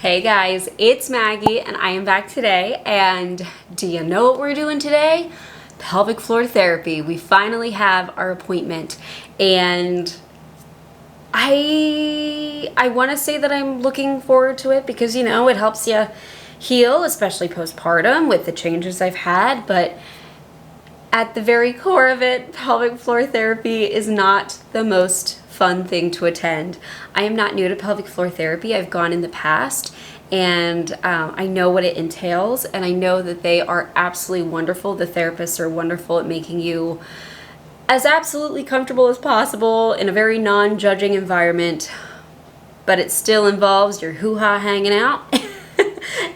Hey guys, it's Maggie and I am back today, and do you know what we're doing today? Pelvic floor therapy. We finally have our appointment, and I want to say that I'm looking forward to it because, you know, it helps you heal, especially postpartum with the changes I've had, but at the very core of it, pelvic floor therapy is not the most fun thing to attend. I am not new to pelvic floor therapy. I've gone in the past, and I know what it entails, and I know that they are absolutely wonderful. The therapists are wonderful at making you as absolutely comfortable as possible in a very non-judging environment, but it still involves your hoo-ha hanging out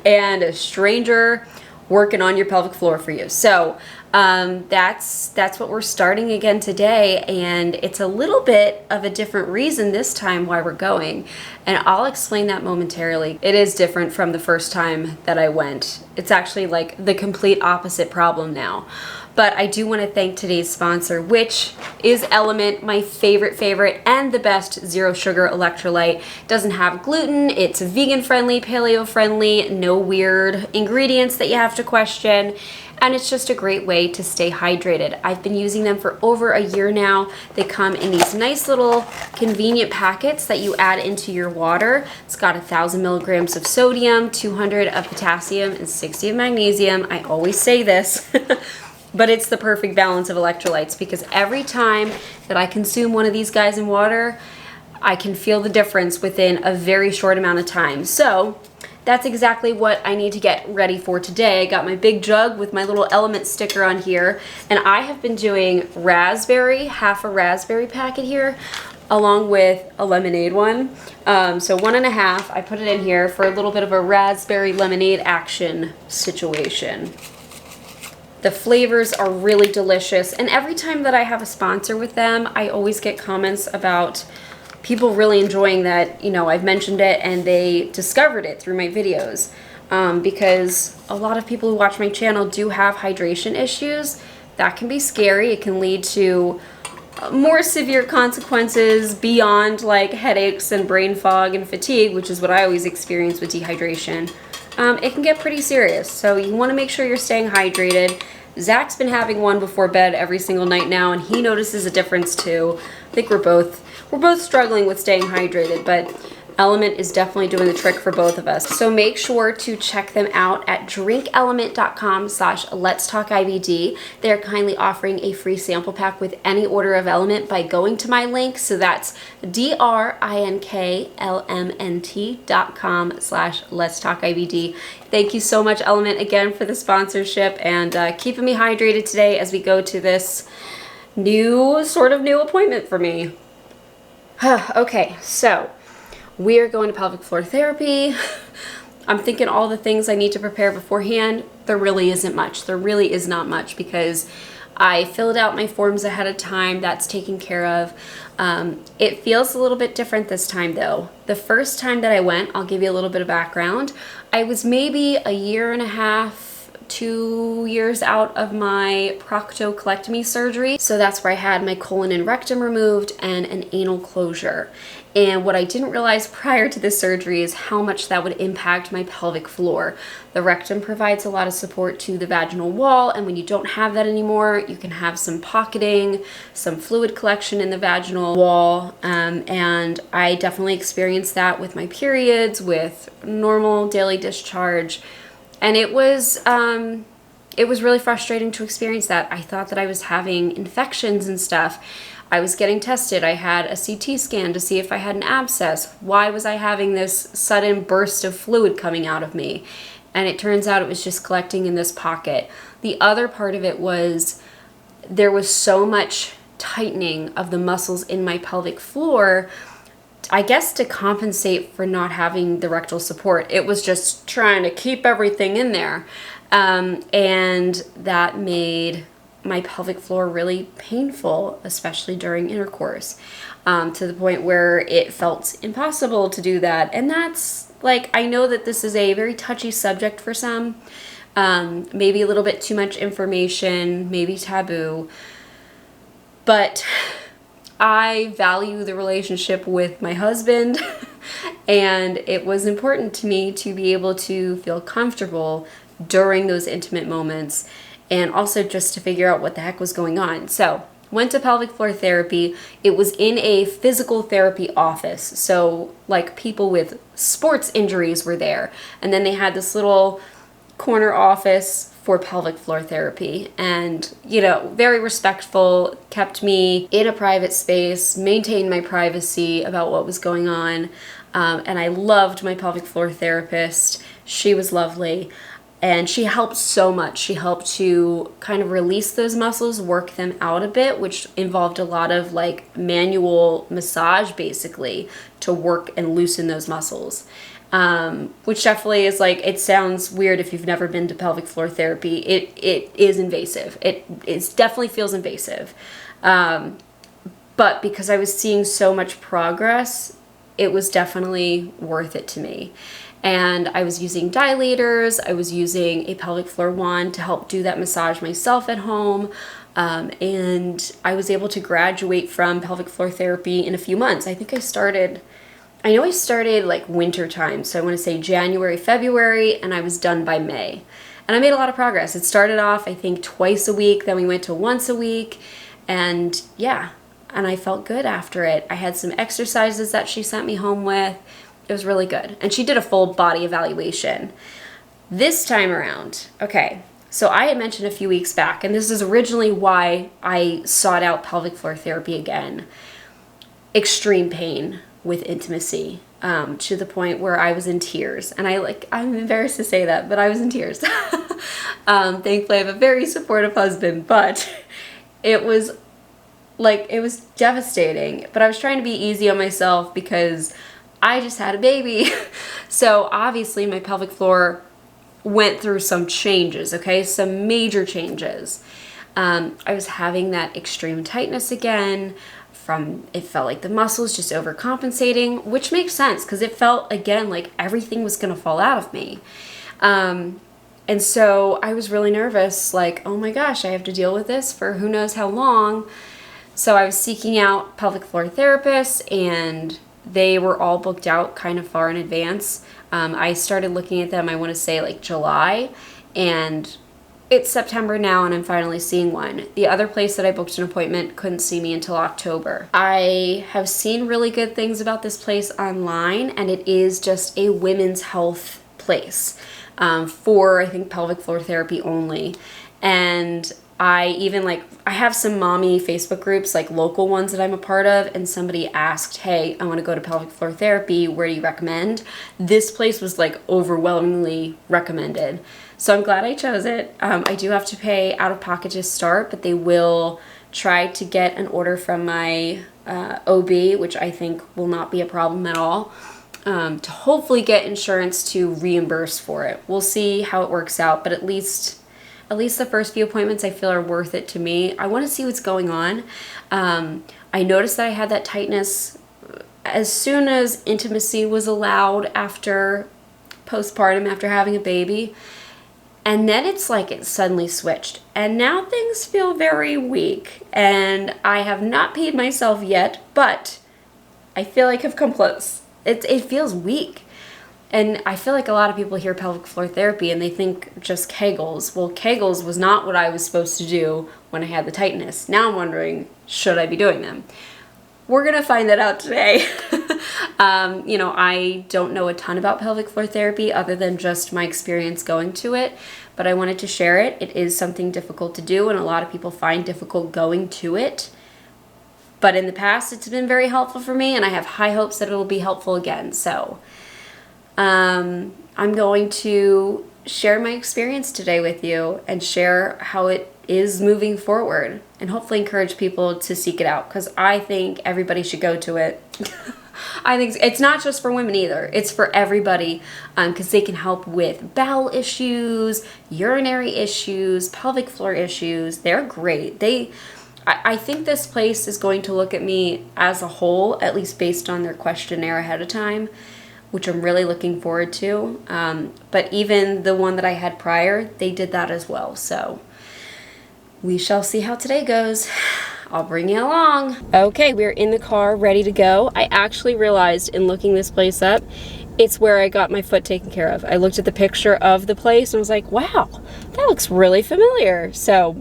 and a stranger working on your pelvic floor for you. So that's what we're starting again today, and it's a little bit of a different reason this time why we're going, and I'll explain that momentarily. It is different from the first time that I went. It's actually like the complete opposite problem now. But I do want to thank today's sponsor, which is Element, my favorite and the best zero sugar electrolyte. Doesn't have gluten, it's vegan friendly, paleo friendly, no weird ingredients that you have to question, and it's just a great way to stay hydrated. I've been using them for over a year now. They come in these nice little convenient packets that you add into your water. It's got 1,000 milligrams of sodium, 200 of potassium, and 60 of magnesium. I always say this. But it's the perfect balance of electrolytes, because every time that I consume one of these guys in water, I can feel the difference within a very short amount of time. So that's exactly what I need to get ready for today. I got my big jug with my little Element sticker on here, and I have been doing raspberry, half a raspberry packet here, along with a lemonade one. So 1.5, I put it in here for a little bit of a raspberry lemonade action situation. The flavors are really delicious, and every time that I have a sponsor with them, I always get comments about people really enjoying that, you know, I've mentioned it and they discovered it through my videos. Because a lot of people who watch my channel do have hydration issues. That can be scary. It can lead to more severe consequences beyond like headaches and brain fog and fatigue, which is what I always experience with dehydration. It can get pretty serious, so you want to make sure you're staying hydrated. Zach's been having one before bed every single night now, and he notices a difference too. I think we're both struggling with staying hydrated, but Element is definitely doing the trick for both of us. So make sure to check them out at drinkelement.com/LetsTalkIBD. They're kindly offering a free sample pack with any order of Element by going to my link. So that's drinklmnt.com/LetsTalkIBD. Thank you so much, Element, again for the sponsorship and keeping me hydrated today as we go to this new appointment for me. Okay, so we are going to pelvic floor therapy. I'm thinking all the things I need to prepare beforehand. There really isn't much. There really is not much, because I filled out my forms ahead of time. That's taken care of. It feels a little bit different this time though. The first time that I went, I'll give you a little bit of background. I was maybe 1.5 to 2 years out of my proctocolectomy surgery. So that's where I had my colon and rectum removed and an anal closure. And what I didn't realize prior to this surgery is how much that would impact my pelvic floor. The rectum provides a lot of support to the vaginal wall, and when you don't have that anymore, you can have some pocketing, some fluid collection in the vaginal wall, and I definitely experienced that with my periods, with normal daily discharge, and it was really frustrating to experience that. I thought that I was having infections and stuff. I was getting tested. I had a CT scan to see if I had an abscess. Why was I having this sudden burst of fluid coming out of me? And it turns out it was just collecting in this pocket. The other part of it was there was so much tightening of the muscles in my pelvic floor, I guess to compensate for not having the rectal support. It was just trying to keep everything in there. And that made my pelvic floor really painful, especially during intercourse, to the point where it felt impossible to do that. And that's like, I know that this is a very touchy subject for some, maybe a little bit too much information, maybe taboo, but I value the relationship with my husband And it was important to me to be able to feel comfortable during those intimate moments, and also just to figure out what the heck was going on. So went to pelvic floor therapy. It was in a physical therapy office. So like people with sports injuries were there. And then they had this little corner office for pelvic floor therapy, and very respectful, kept me in a private space, maintained my privacy about what was going on, and I loved my pelvic floor therapist. She was lovely, and she helped so much. She helped to kind of release those muscles, work them out a bit, which involved a lot of like manual massage basically to work and loosen those muscles. Which definitely is like, it sounds weird if you've never been to pelvic floor therapy. It is invasive. It definitely feels invasive. But because I was seeing so much progress, it was definitely worth it to me. And I was using dilators. I was using a pelvic floor wand to help do that massage myself at home. And I was able to graduate from pelvic floor therapy in a few months. I know I started like winter time, so I want to say January, February, and I was done by May. And I made a lot of progress. It started off, I think, twice a week, then we went to once a week, and yeah, and I felt good after it. I had some exercises that she sent me home with. It was really good. And she did a full body evaluation. This time around, okay, so I had mentioned a few weeks back, and this is originally why I sought out pelvic floor therapy again. Extreme pain with intimacy, to the point where I was in tears. And I'm embarrassed to say that, but I was in tears. Thankfully, I have a very supportive husband, but it was devastating. But I was trying to be easy on myself because I just had a baby. So obviously my pelvic floor went through some changes, okay? Some major changes. I was having that extreme tightness again. It felt like the muscles just overcompensating, which makes sense because it felt again like everything was going to fall out of me. And so I was really nervous, like, oh my gosh, I have to deal with this for who knows how long. So I was seeking out pelvic floor therapists, and they were all booked out kind of far in advance. I started looking at them, I want to say like July, and it's September now, and I'm finally seeing one. The other place that I booked an appointment couldn't see me until October. I have seen really good things about this place online, and it is just a women's health place for, I think, pelvic floor therapy only. And I have some mommy Facebook groups, like local ones that I'm a part of, and somebody asked, hey, I want to go to pelvic floor therapy. Where do you recommend? This place was like overwhelmingly recommended. So I'm glad I chose it. I do have to pay out of pocket to start, but they will try to get an order from my OB, which I think will not be a problem at all, to hopefully get insurance to reimburse for it. We'll see how it works out, but at least the first few appointments I feel are worth it to me. I want to see what's going on. I noticed that I had that tightness as soon as intimacy was allowed after postpartum, after having a baby. And then it's like it suddenly switched. And now things feel very weak. And I have not peed myself yet, but I feel like I've come close. It feels weak. And I feel like a lot of people hear pelvic floor therapy and they think just Kegels. Well, Kegels was not what I was supposed to do when I had the tightness. Now I'm wondering, should I be doing them? We're going to find that out today. I don't know a ton about pelvic floor therapy other than just my experience going to it, but I wanted to share it. It is something difficult to do, and a lot of people find difficult going to it. But in the past, it's been very helpful for me, and I have high hopes that it will be helpful again. So I'm going to share my experience today with you and share how it is moving forward, and hopefully encourage people to seek it out, because I think everybody should go to it. I think it's not just for women either. It's for everybody, because they can help with bowel issues, urinary issues, pelvic floor issues. They're great. I think this place is going to look at me as a whole, at least based on their questionnaire ahead of time, which I'm really looking forward to. But even the one that I had prior, they did that as well. So we shall see how today goes. I'll bring you along. Okay, we're in the car, ready to go. I actually realized in looking this place up, it's where I got my foot taken care of. I looked at the picture of the place and was like, wow, that looks really familiar. So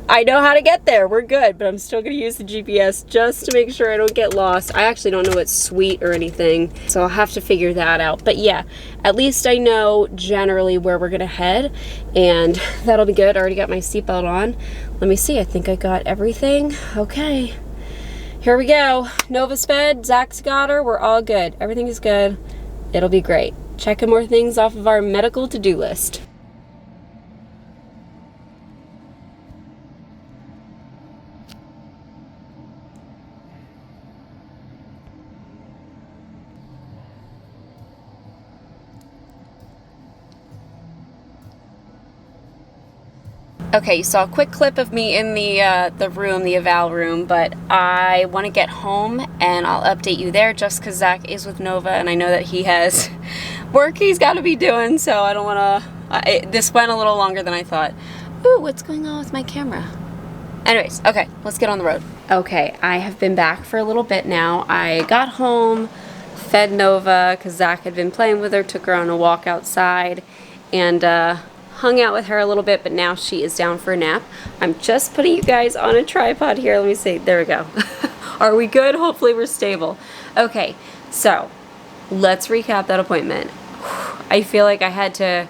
I know how to get there. We're good, but I'm still gonna use the GPS just to make sure I don't get lost. I actually don't know it's sweet or anything, so I'll have to figure that out. But yeah, at least I know generally where we're gonna head, and that'll be good. I already got my seatbelt on. Let me see, I think I got everything. Okay, here we go. Nova sped, Zach's got her, we're all good. Everything is good, it'll be great. Checking more things off of our medical to-do list. Okay, you saw a quick clip of me in the room, the eval room, but I want to get home and I'll update you there just because Zach is with Nova and I know that he has work he's got to be doing, so I don't want to, this went a little longer than I thought. Ooh, what's going on with my camera? Anyways, okay, let's get on the road. Okay, I have been back for a little bit now. I got home, fed Nova because Zach had been playing with her, took her on a walk outside, and hung out with her a little bit, but now she is down for a nap. I'm just putting you guys on a tripod here. Let me see. There we go. Are we good? Hopefully we're stable. Okay, so let's recap that appointment. I feel like I had to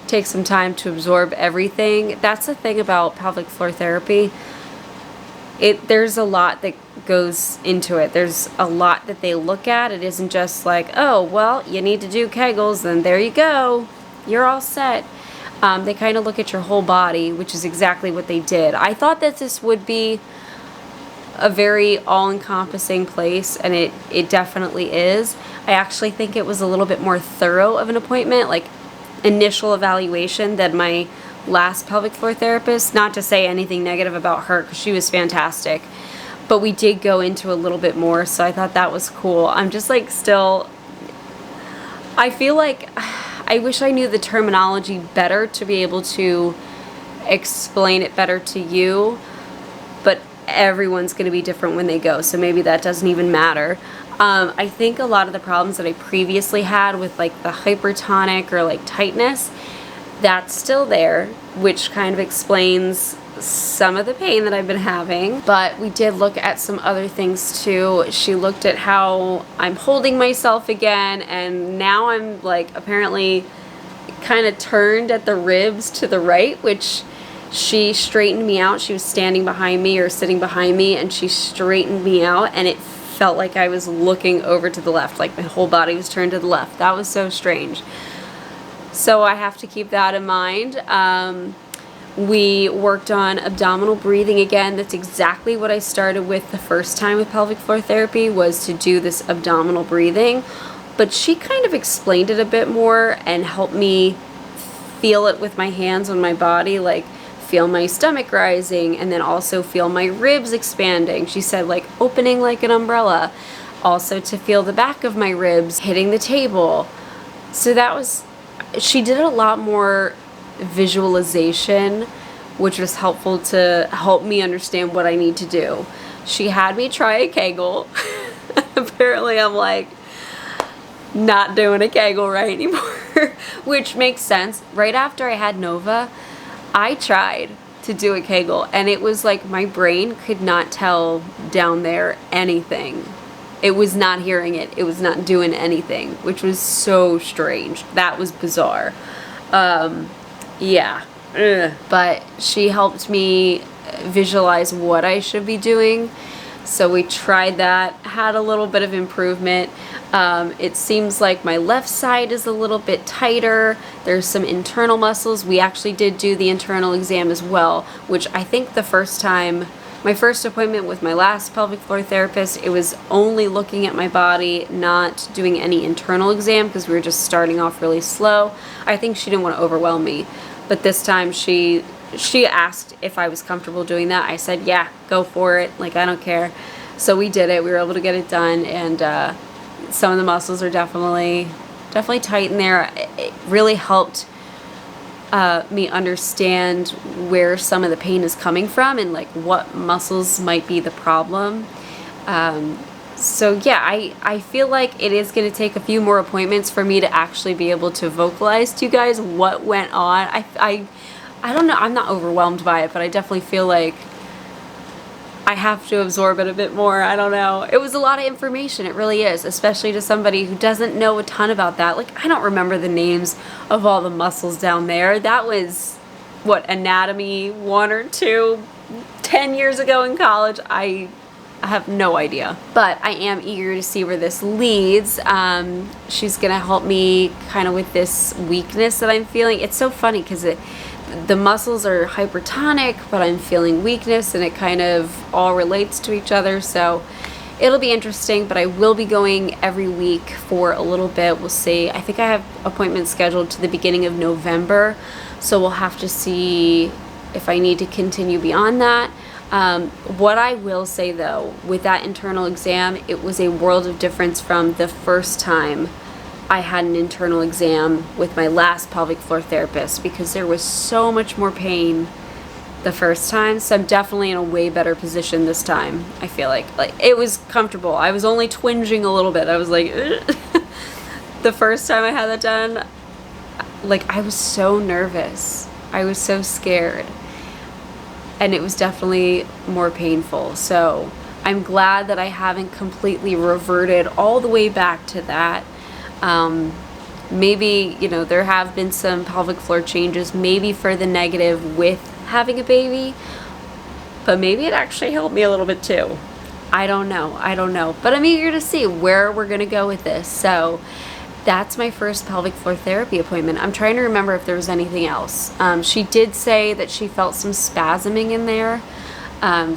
take some time to absorb everything. That's the thing about pelvic floor therapy. There's a lot that goes into it. There's a lot that they look at. It isn't just like, oh, well, you need to do Kegels, then there you go. You're all set. They kind of look at your whole body, which is exactly what they did. I thought that this would be a very all-encompassing place, and it definitely is. I actually think it was a little bit more thorough of an appointment, like initial evaluation, than my last pelvic floor therapist. Not to say anything negative about her, because she was fantastic. But we did go into a little bit more, so I thought that was cool. I'm just like still... I feel like... I wish I knew the terminology better to be able to explain it better to you, but everyone's going to be different when they go, so maybe that doesn't even matter. I think a lot of the problems that I previously had with like the hypertonic or like tightness, that's still there, which kind of explains some of the pain that I've been having. But we did look at some other things too. She looked at how I'm holding myself again, and now I'm like apparently kind of turned at the ribs to the right, which she straightened me out. She was standing behind me or sitting behind me, and she straightened me out, and it felt like I was looking over to the left, like my whole body was turned to the left. That was so strange. So I have to keep that in mind. We worked on abdominal breathing again. That's exactly what I started with the first time with pelvic floor therapy, was to do this abdominal breathing. But she kind of explained it a bit more and helped me feel it with my hands on my body, like feel my stomach rising and then also feel my ribs expanding. She said like opening like an umbrella. Also to feel the back of my ribs hitting the table. So that was, she did a lot more visualization, which was helpful to help me understand what I need to do. She had me try a Kegel. Apparently I'm like not doing a Kegel right anymore, which makes sense. Right after I had Nova, I tried to do a Kegel, and it was like my brain could not tell down there anything. It was not hearing it. It was not doing anything, which was so strange. That was bizarre. Yeah. Ugh. But she helped me visualize what I should be doing. So we tried that, had a little bit of improvement. It seems like my left side is a little bit tighter. There's some internal muscles. We actually did do the internal exam as well, which I think the first time, my first appointment with my last pelvic floor therapist, it was only looking at my body, not doing any internal exam because we were just starting off really slow. I think she didn't want to overwhelm me. But this time she asked if I was comfortable doing that. I said, yeah, go for it. Like, I don't care. So we did it. We were able to get it done. And some of the muscles are definitely tight in there. It really helped me understand where some of the pain is coming from and like what muscles might be the problem. So yeah, I feel like it is going to take a few more appointments for me to actually be able to vocalize to you guys what went on. I don't know, I'm not overwhelmed by it, but I definitely feel like I have to absorb it a bit more. I don't know. It was a lot of information. It really is, especially to somebody who doesn't know a ton about that. Like, I don't remember the names of all the muscles down there. That was, what, anatomy 1 or 2, 10 years ago in college. I have no idea. But I am eager to see where this leads. She's going to help me kind of with this weakness that I'm feeling. It's so funny because the muscles are hypertonic, but I'm feeling weakness, and it kind of all relates to each other. So it'll be interesting, but I will be going every week for a little bit. We'll see. I think I have appointments scheduled to the beginning of November, so we'll have to see if I need to continue beyond that. What I will say though, with that internal exam, it was a world of difference from the first time I had an internal exam with my last pelvic floor therapist, because there was so much more pain the first time. So I'm definitely in a way better position this time. I feel like it was comfortable. I was only twinging a little bit. I was like, the first time I had that done, like, I was so nervous. I was so scared. And it was definitely more painful. So I'm glad that I haven't completely reverted all the way back to that. Maybe, you know, there have been some pelvic floor changes, maybe for the negative with having a baby, but maybe it actually helped me a little bit too. I don't know, but I'm eager to see where we're gonna go with this. So that's my first pelvic floor therapy appointment. I'm trying to remember if there was anything else. She did say that she felt some spasming in there.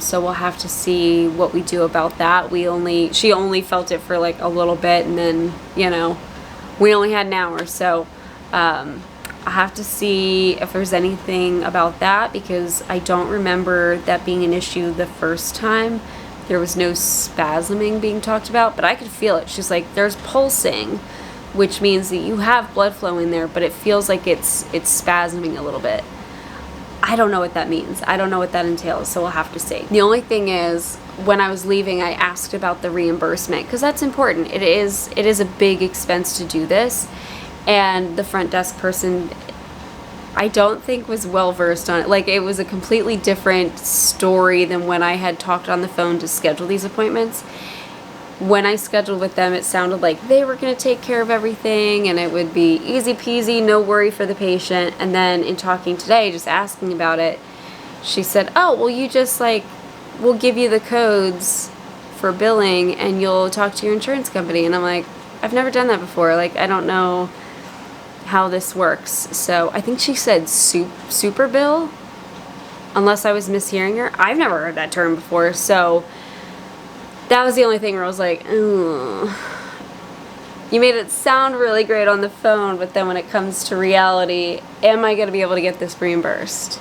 So we'll have to see what we do about that. She only felt it for like a little bit, and then, you know, we only had an hour. So I have to see if there's anything about that, because I don't remember that being an issue the first time. There was no spasming being talked about, but I could feel it. She's like, there's pulsing, which means that you have blood flow in there, but it feels like it's spasming a little bit. I don't know what that means. I don't know what that entails, so we'll have to see. The only thing is, when I was leaving, I asked about the reimbursement, because that's important. It is a big expense to do this, and the front desk person, I don't think, was well versed on it. Like, it was a completely different story than when I had talked on the phone to schedule these appointments. When I scheduled with them, it sounded like they were going to take care of everything and it would be easy peasy, no worry for the patient. And then in talking today, just asking about it, she said, oh, well, you just we'll give you the codes for billing and you'll talk to your insurance company. And I'm like, I've never done that before. Like, I don't know how this works. So I think she said super bill, unless I was mishearing her. I've never heard that term before. So that was the only thing where I was like, ooh, you made it sound really great on the phone, but then when it comes to reality, am I going to be able to get this reimbursed?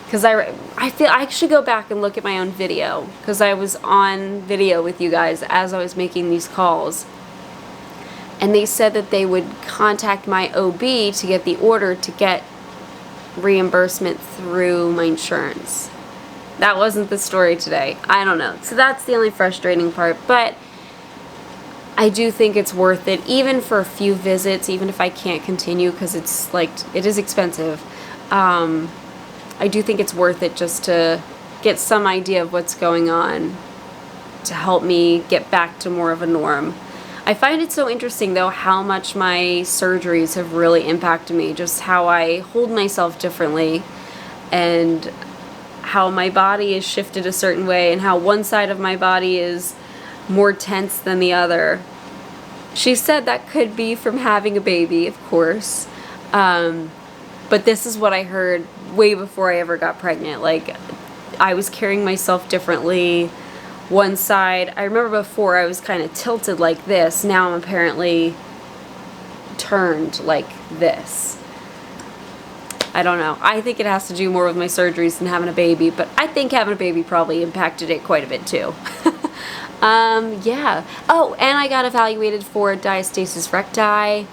Because I feel I should go back and look at my own video, because I was on video with you guys as I was making these calls. And they said that they would contact my OB to get the order to get reimbursement through my insurance. That wasn't the story today. I don't know. So that's the only frustrating part. But I do think it's worth it, even for a few visits, even if I can't continue, because it's it is expensive. I do think it's worth it just to get some idea of what's going on to help me get back to more of a norm. I find it so interesting, though, how much my surgeries have really impacted me, just how I hold myself differently and how my body is shifted a certain way and how one side of my body is more tense than the other. She said that could be from having a baby, of course. But this is what I heard way before I ever got pregnant. Like, I was carrying myself differently. One side, I remember before I was kind of tilted like this. Now I'm apparently turned like this. I don't know. I think it has to do more with my surgeries than having a baby, but I think having a baby probably impacted it quite a bit too. Yeah. Oh, and I got evaluated for diastasis recti.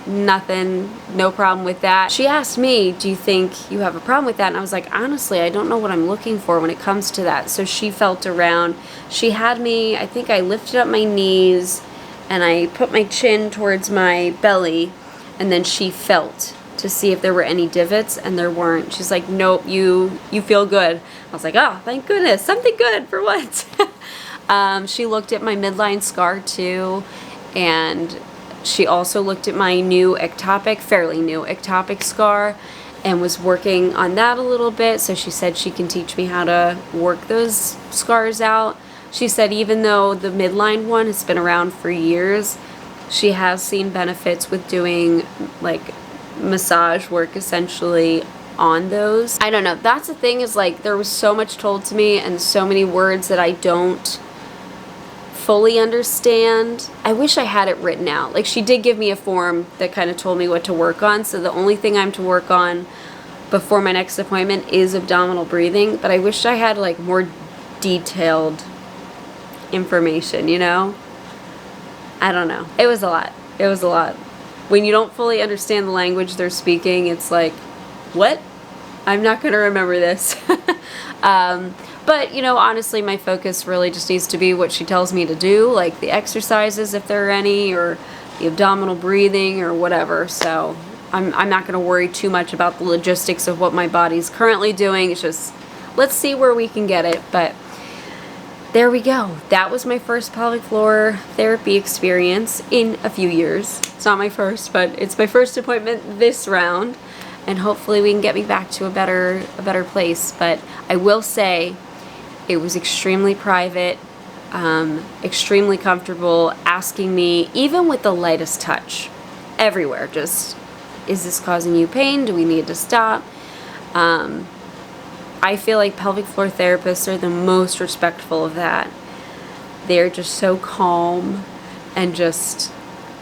nothing, no problem with that. She asked me, do you think you have a problem with that? And I was like, honestly, I don't know what I'm looking for when it comes to that. So she felt around. She had me, I think I lifted up my knees and I put my chin towards my belly, and then she felt to see if there were any divots, and there weren't. She's like, nope, you feel good. I was like, oh, thank goodness, something good for once. She looked at my midline scar too, and she also looked at my new fairly new ectopic scar, and was working on that a little bit. So she said she can teach me how to work those scars out. She said even though the midline one has been around for years, she has seen benefits with doing like massage work essentially on those. I don't know. That's the thing, is like there was so much told to me and so many words that I don't fully understand. I wish I had it written out. Like, she did give me a form that kind of told me what to work on. So the only thing I'm to work on before my next appointment is abdominal breathing. But I wish I had like more detailed information, you know? I don't know. It was a lot. It was a lot. When you don't fully understand the language they're speaking, it's like, what? I'm not going to remember this. But, you know, honestly, my focus really just needs to be what she tells me to do, like the exercises, if there are any, or the abdominal breathing or whatever. So I'm not going to worry too much about the logistics of what my body's currently doing. It's just, let's see where we can get it. But there we go. That was my first pelvic floor therapy experience in a few years. It's not my first, but it's my first appointment this round, and hopefully we can get me back to a better place. But I will say it was extremely private, extremely comfortable, asking me, even with the lightest touch, everywhere, just, is this causing you pain? Do we need to stop? I feel like pelvic floor therapists are the most respectful of that. They're just so calm and just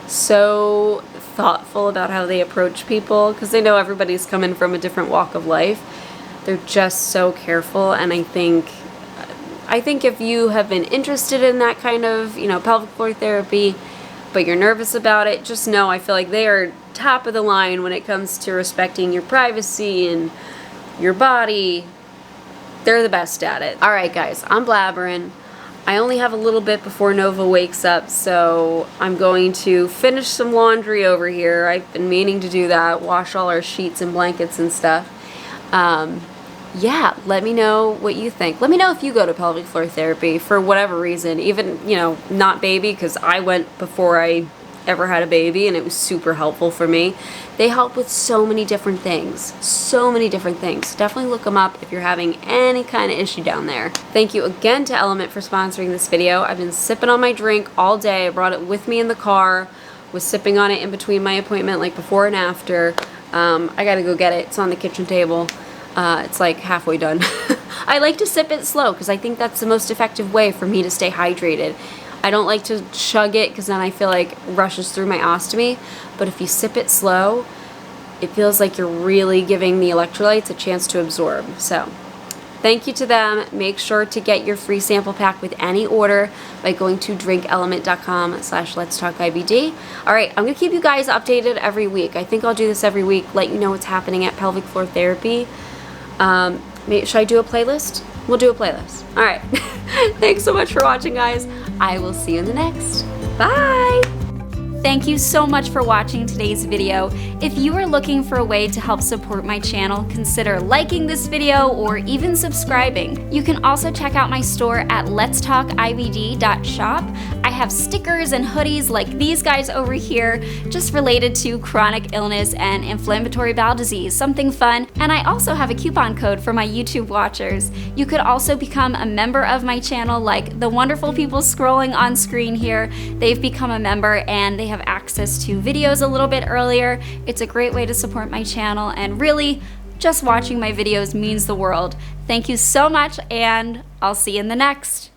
so thoughtful about how they approach people, because they know everybody's coming from a different walk of life. They're just so careful, and I think if you have been interested in that kind of, you know, pelvic floor therapy, but you're nervous about it, just know I feel like they are top of the line when it comes to respecting your privacy and your body. They're the best at it. All right, guys, I'm blabbering. I only have a little bit before Nova wakes up, so I'm going to finish some laundry over here. I've been meaning to do that, wash all our sheets and blankets and stuff. Yeah, let me know what you think. Let me know if you go to pelvic floor therapy for whatever reason, even, you know, not baby, because I went before I ever had a baby and it was super helpful for me. They help with so many different things. So many different things. Definitely look them up if you're having any kind of issue down there. Thank you again to Element for sponsoring this video. I've been sipping on my drink all day. I brought it with me in the car. Was sipping on it in between my appointment, like before and after. I gotta go get it. It's on the kitchen table. It's like halfway done. I like to sip it slow because I think that's the most effective way for me to stay hydrated. I don't like to chug it because then I feel like it rushes through my ostomy. But if you sip it slow, it feels like you're really giving the electrolytes a chance to absorb. So thank you to them. Make sure to get your free sample pack with any order by going to drinkelement.com/LetsTalkIBD. All right, I'm going to keep you guys updated every week. I think I'll do this every week, let you know what's happening at pelvic floor therapy. Should I do a playlist? We'll do a playlist. All right. Thanks so much for watching, guys. I will see you in the next. Bye. Thank you so much for watching today's video. If you are looking for a way to help support my channel, consider liking this video or even subscribing. You can also check out my store at LetsTalkIBD.shop. I have stickers and hoodies like these guys over here, just related to chronic illness and inflammatory bowel disease, something fun. And I also have a coupon code for my YouTube watchers. You could also become a member of my channel, like the wonderful people scrolling on screen here. They've become a member and they have access to videos a little bit earlier. It's a great way to support my channel, and really, just watching my videos means the world. Thank you so much, and I'll see you in the next.